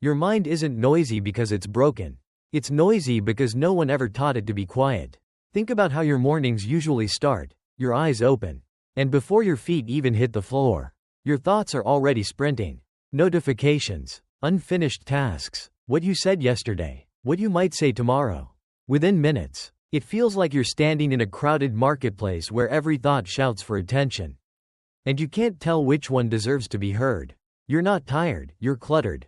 Your mind isn't noisy because it's broken. It's noisy because no one ever taught it to be quiet. Think about how your mornings usually start, your eyes open. And before your feet even hit the floor, your thoughts are already sprinting. Notifications, unfinished tasks, what you said yesterday, what you might say tomorrow. Within minutes, it feels like you're standing in a crowded marketplace where every thought shouts for attention. And you can't tell which one deserves to be heard. You're not tired, you're cluttered.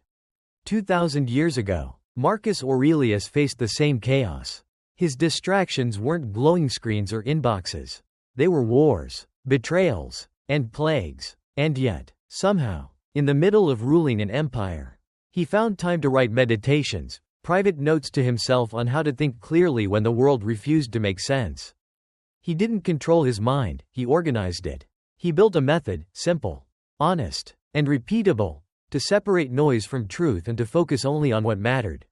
2,000 years ago, Marcus Aurelius faced the same chaos. His distractions weren't glowing screens or inboxes. They were wars, betrayals, and plagues. And yet, somehow, in the middle of ruling an empire, he found time to write meditations, private notes to himself on how to think clearly when the world refused to make sense. He didn't control his mind, he organized it. He built a method, simple, honest, and repeatable, to separate noise from truth and to focus only on what mattered.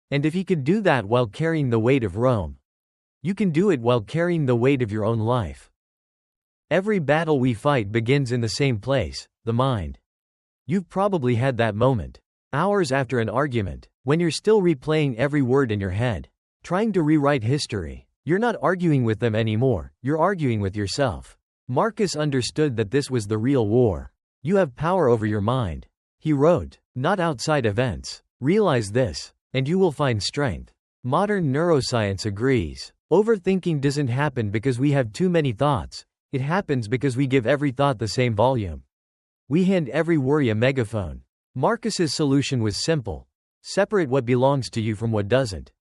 And if he could do that while carrying the weight of Rome, you can do it while carrying the weight of your own life. Every battle we fight begins in the same place, the mind. You've probably had that moment, hours after an argument, when you're still replaying every word in your head, trying to rewrite history. You're not arguing with them anymore, you're arguing with yourself. Marcus understood that this was the real war. You have power over your mind. He wrote, not outside events. Realize this, and you will find strength. Modern neuroscience agrees. Overthinking doesn't happen because we have too many thoughts. It happens because we give every thought the same volume. We hand every worry a megaphone. Marcus's solution was simple. Separate what belongs to you from what doesn't.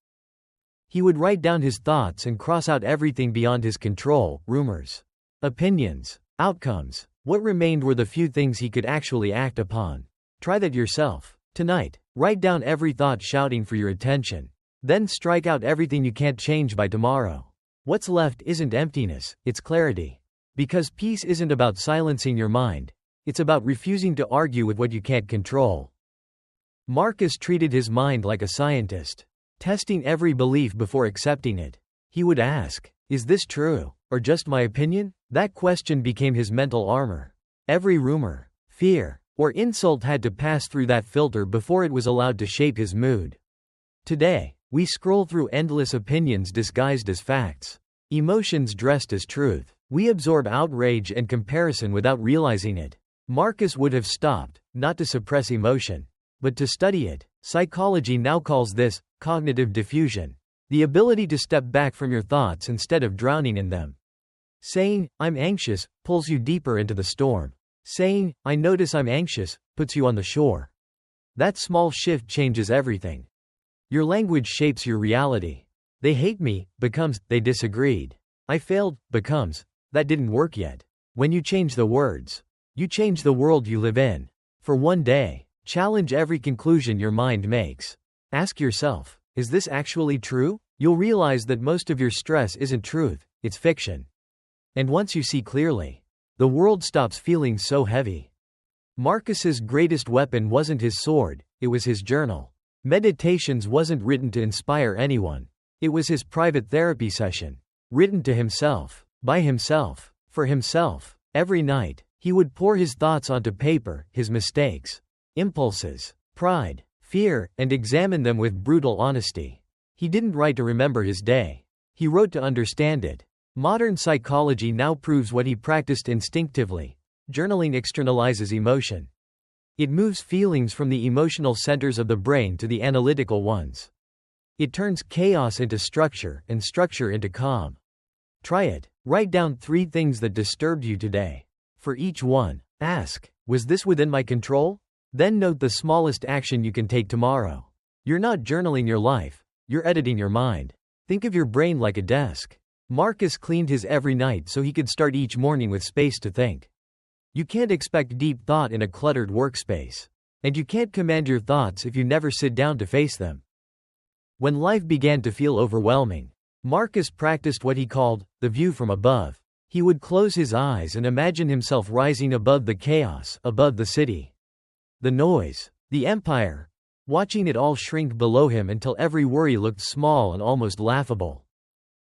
He would write down his thoughts and cross out everything beyond his control, rumors, opinions, outcomes. What remained were the few things he could actually act upon. Try that yourself. Tonight, write down every thought shouting for your attention. Then strike out everything you can't change by tomorrow. What's left isn't emptiness, it's clarity. Because peace isn't about silencing your mind. It's about refusing to argue with what you can't control. Marcus treated his mind like a scientist, testing every belief before accepting it. He would ask, is this true, or just my opinion? That question became his mental armor. Every rumor, fear, or insult had to pass through that filter before it was allowed to shape his mood. Today, we scroll through endless opinions disguised as facts, emotions dressed as truth. We absorb outrage and comparison without realizing it. Marcus would have stopped, not to suppress emotion, but to study it. Psychology now calls this cognitive diffusion, the ability to step back from your thoughts instead of drowning in them. Saying, I'm anxious, pulls you deeper into the storm. Saying, I notice I'm anxious, puts you on the shore. That small shift changes everything. Your language shapes your reality. They hate me, becomes, they disagreed. I failed, becomes, that didn't work yet. When you change the words, you change the world you live in. For one day, challenge every conclusion your mind makes. Ask yourself, is this actually true? You'll realize that most of your stress isn't truth, it's fiction. And once you see clearly, the world stops feeling so heavy. Marcus's greatest weapon wasn't his sword, it was his journal. Meditations wasn't written to inspire anyone. It was his private therapy session. Written to himself, by himself, for himself. Every night, he would pour his thoughts onto paper, his mistakes, impulses, pride, fear, and examine them with brutal honesty. He didn't write to remember his day. He wrote to understand it. Modern psychology now proves what he practiced instinctively. Journaling externalizes emotion. It moves feelings from the emotional centers of the brain to the analytical ones. It turns chaos into structure and structure into calm. Try it. Write down 3 things that disturbed you today. For each one, ask, was this within my control? Then note the smallest action you can take tomorrow. You're not journaling your life, you're editing your mind. Think of your brain like a desk. Marcus cleaned his every night so he could start each morning with space to think. You can't expect deep thought in a cluttered workspace. And you can't command your thoughts if you never sit down to face them. When life began to feel overwhelming, Marcus practiced what he called the view from above. He would close his eyes and imagine himself rising above the chaos, above the city, the noise, the empire, watching it all shrink below him until every worry looked small and almost laughable.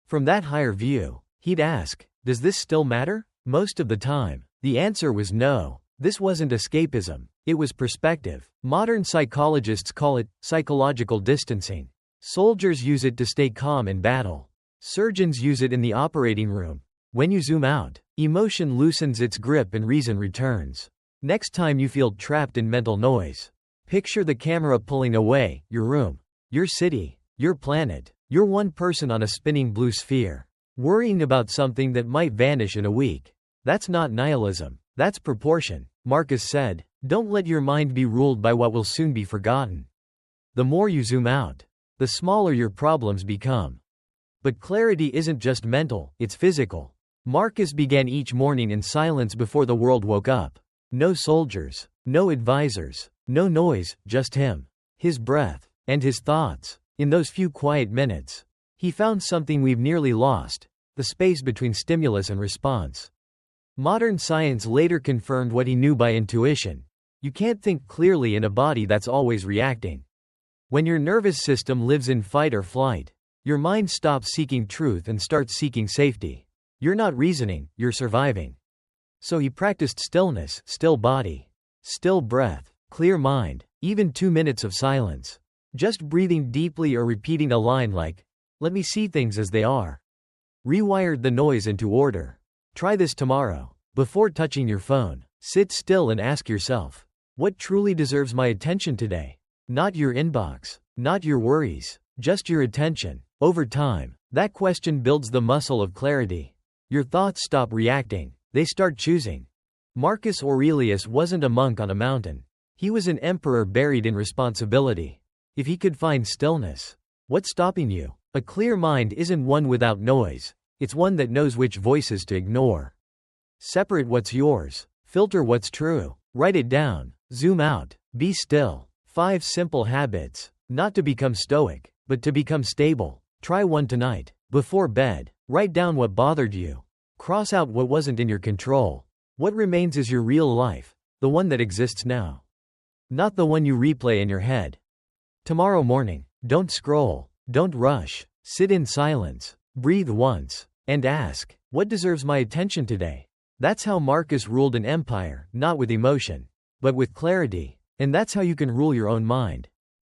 From that higher view, he'd ask, does this still matter? Most of the time, the answer was no. This wasn't escapism. It was perspective. Modern psychologists call it psychological distancing. Soldiers use it to stay calm in battle. Surgeons use it in the operating room. When you zoom out, emotion loosens its grip and reason returns. Next time you feel trapped in mental noise, picture the camera pulling away, your room, your city, your planet. You're one person on a spinning blue sphere, worrying about something that might vanish in a week. That's not nihilism, that's proportion. Marcus said, "Don't let your mind be ruled by what will soon be forgotten." The more you zoom out, the smaller your problems become. But clarity isn't just mental, it's physical. Marcus began each morning in silence before the world woke up. No soldiers, no advisors, no noise, just him, his breath, and his thoughts. In those few quiet minutes, he found something we've nearly lost: the space between stimulus and response. Modern science later confirmed what he knew by intuition. You can't think clearly in a body that's always reacting. When your nervous system lives in fight or flight, your mind stops seeking truth and starts seeking safety. You're not reasoning, you're surviving. So he practiced stillness, still body, still breath, clear mind, even 2 minutes of silence. Just breathing deeply or repeating a line like, "Let me see things as they are," rewired the noise into order. Try this tomorrow. Before touching your phone, sit still and ask yourself, what truly deserves my attention today? Not your inbox, not your worries, just your attention. Over time, that question builds the muscle of clarity. Your thoughts stop reacting, they start choosing. Marcus Aurelius wasn't a monk on a mountain. He was an emperor buried in responsibility. If he could find stillness, what's stopping you? A clear mind isn't one without noise, it's one that knows which voices to ignore. Separate what's yours, filter what's true, write it down, zoom out, be still. 5 simple habits, not to become stoic, but to become stable. Try one tonight. Before bed, write down what bothered you. Cross out what wasn't in your control. What remains is your real life, the one that exists now, not the one you replay in your head. Tomorrow morning, don't scroll, don't rush, sit in silence, breathe once, and ask, what deserves my attention today? That's how Marcus ruled an empire, not with emotion, but with clarity. And that's how you can rule your own mind.